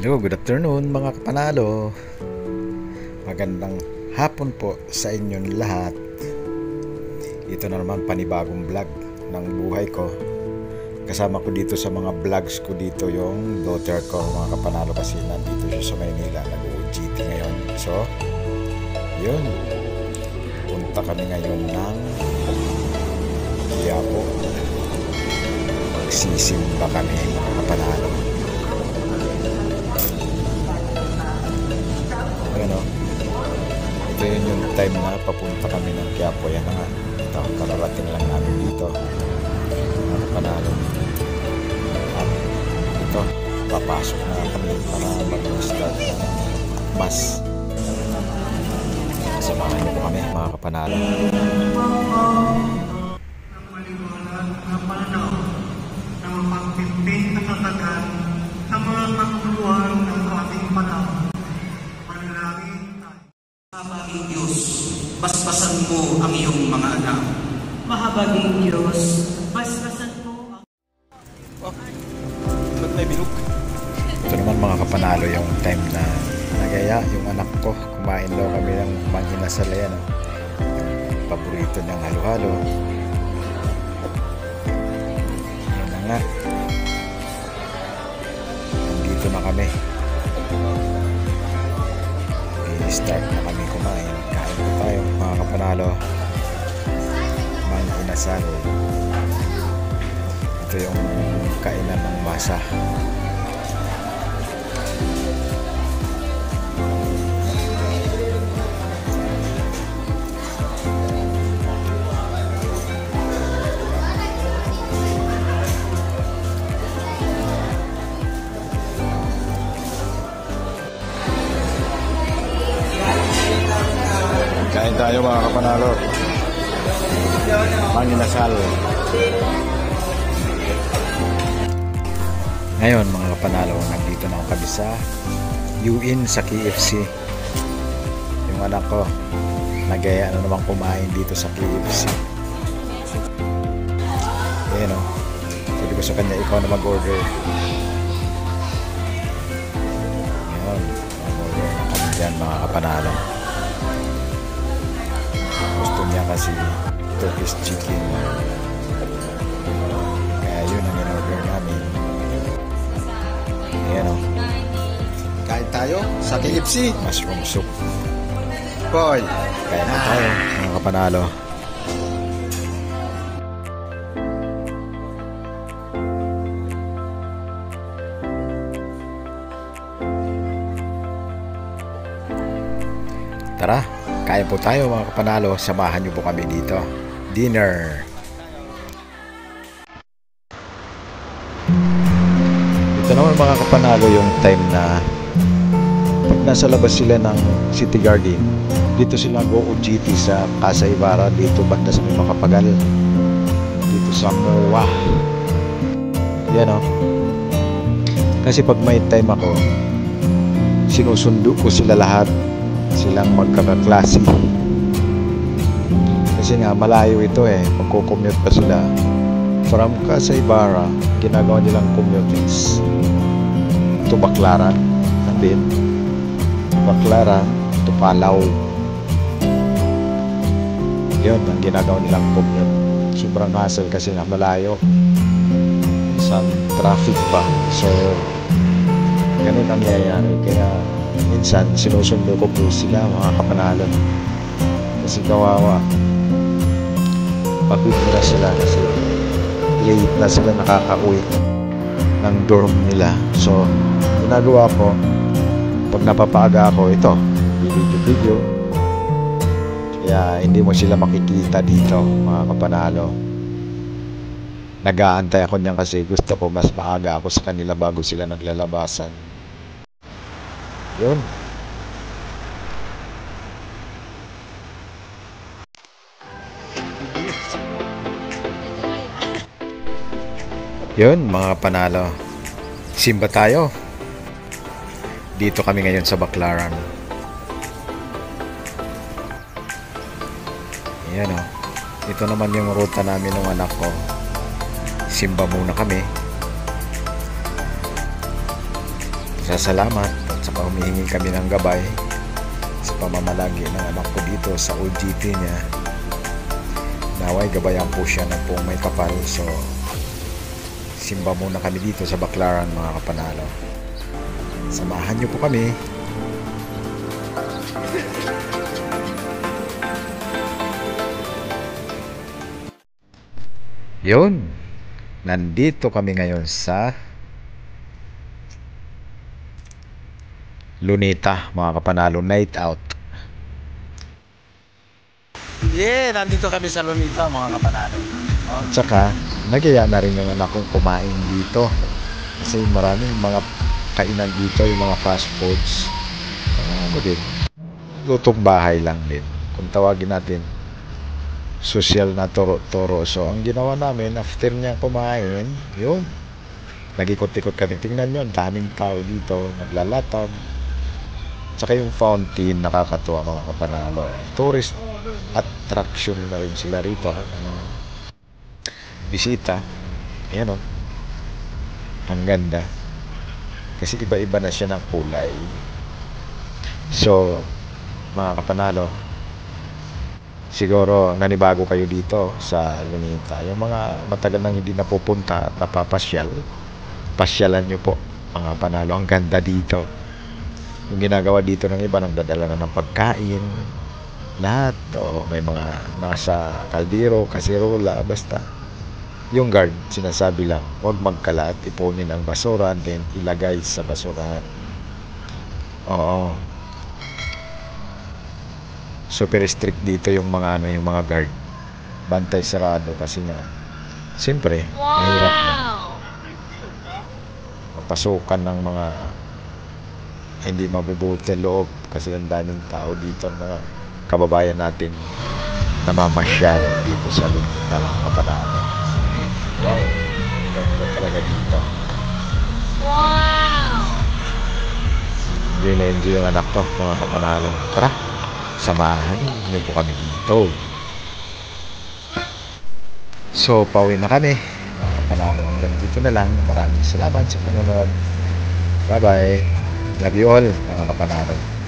Hello, good afternoon mga kapanalo. Magandang hapon po sa inyong lahat. Ito na naman panibagong vlog ng buhay ko. Kasama ko dito sa mga vlogs ko dito yung daughter ko mga kapanalo, kasi nandito siya sa Maynila, nag-OJT ngayon. So, yun. Punta kami ngayon ng Quiapo. Magsisimba kami mga kapanalo. Ito yun yung time na papunta kami ng Quiapo. Yan na nga, ito, kararating lang namin dito mga panalo. At ito, papasok na kami para mag-start ng mass. Samahan niyo po kami mga kapanalo. Ang maliwanag na pananaw na mapagpimpin na katagan sa mga kaguluhan ng ating panahon. Panalangin tayo. Mahabaging Diyos, basbasan mo ang iyong mga anak. Mahabaging Diyos, basbasan mo ang... Ito naman mga kapanalo yung time na nagaya yung anak ko. Kumain daw kami ng manginasal. Yan, paborito niyang halo-halo. Yan na nga, nandito na kami. Start na kami kumain. Kain po tayo mga kapanalo. Manginasal. Ito yung kainan ng masa. Kain tayo mga kapanalo. Manginasal. Ngayon mga kapanalo, nandito na ako kami sa UN sa KFC. Yung anak ko nagaya na naman kumain dito sa KFC. Ayan o, sabi ko sa kanya, ikaw na mag-order. Ngayon, mag-order na kami dyan mga kapanalo. Gusto niya kasi Turkish chicken, kaya yun ang in-order namin. Ayan o, Kain tayo sa KFC. mushroom soup. Boy. Kaya na tayo mga kapanalo. Tara, kain po tayo mga kapanalo. Samahan niyo po kami dito. Dinner. Ito naman mga kapanalo yung time na pag nasa labas sila ng City Garden, dito sila go-OJT sa Casa Ibarra, dito banda sa may Makapagal, dito sa MOA. Yan o. Kasi pag may time ako, sinusundo ko sila lahat, silang magkakaklase. Kasi nga malayo ito magko-commute pa sila from Casa Ibarra. Ginagawa nilang commute is to Baclaran, and then Baclaran to Palaw. Yun ang ginagawa nilang commute. Sobrang hassle kasi nga malayo, sa traffic pa. So ganun ang nangyayari. Kaya minsan sinusundo ko po sila mga kapanalo, kasi kawawa, pagod na sila kasi late na sila nakaka-uwi ng dorm nila. So ginagawa ko, pag napapaaga ako, ito video, kaya hindi mo sila makikita dito mga kapanalo. Nag-aantay ako niyan kasi gusto ko mas maaga ako sa kanila bago sila naglalabasan. Yun. Yun mga panalo, simba tayo. Dito kami ngayon sa Baclaran. Ayan o. Ito naman yung ruta namin ng anak ko. Simba muna kami. nagsasalamat at saka humihingi kami ng gabay sa pamamalagi ng anak ko dito sa OJT niya. Naway gabayan po siya ng pong may kapal. So simba muna kami dito sa Baclaran mga kapanalo. Samahan niyo po kami. Yun, nandito kami ngayon sa Luneta mga kapanalo, night out. Yeah, nandito kami sa Luneta mga kapanalo. At saka nagyaya na rin yung anak kong kumain dito kasi maraming mga kainan dito, yung mga fast foods. Ano din, lutong bahay lang din kung tawagin natin, social na toro-toro. So ang ginawa namin after niya kumain, yun, nag-ikot-ikot kami. Tingnan nyo, daming tao dito naglalatag. Tsaka yung fountain, nakakatuwa mga kapanalo. Tourist attraction na rin sila rito. Bisita. Ayan o. Ang ganda. Kasi iba-iba na siya ng kulay. So, mga kapanalo, siguro nanibago kayo dito sa Luneta. Yung mga matagal nang hindi napupunta at napapasyal, pasyalan nyo po mga kapanalo. Ang ganda dito. Yung ginagawa dito ng iba, nagdadala na ng pagkain, lahat. O may mga nasa kaldero, kasirola, basta. Yung guard, sinasabi lang, huwag magkalat, ipunin ang basura, and then ilagay sa basurahan. Oo. Super strict dito yung mga yung mga guard. Bantay sarado kasi nga, siyempre, mahirap na. Mapasukan ng mga hindi mabubuti loob kasi ang daming tao dito na kababayan natin namamasyal dito sa Luneta ng Kapanalo. Wow, ganda talaga dito. Wow! Enjoy na enjoy yung anak to mga Kapanalo. Tara, samahan niyo po kami dito. So, pauwi na kami mga Kapanalo. Hanggang dito na lang. Maraming salamat sa panonood. Bye bye. Love you all, mga kapanalo.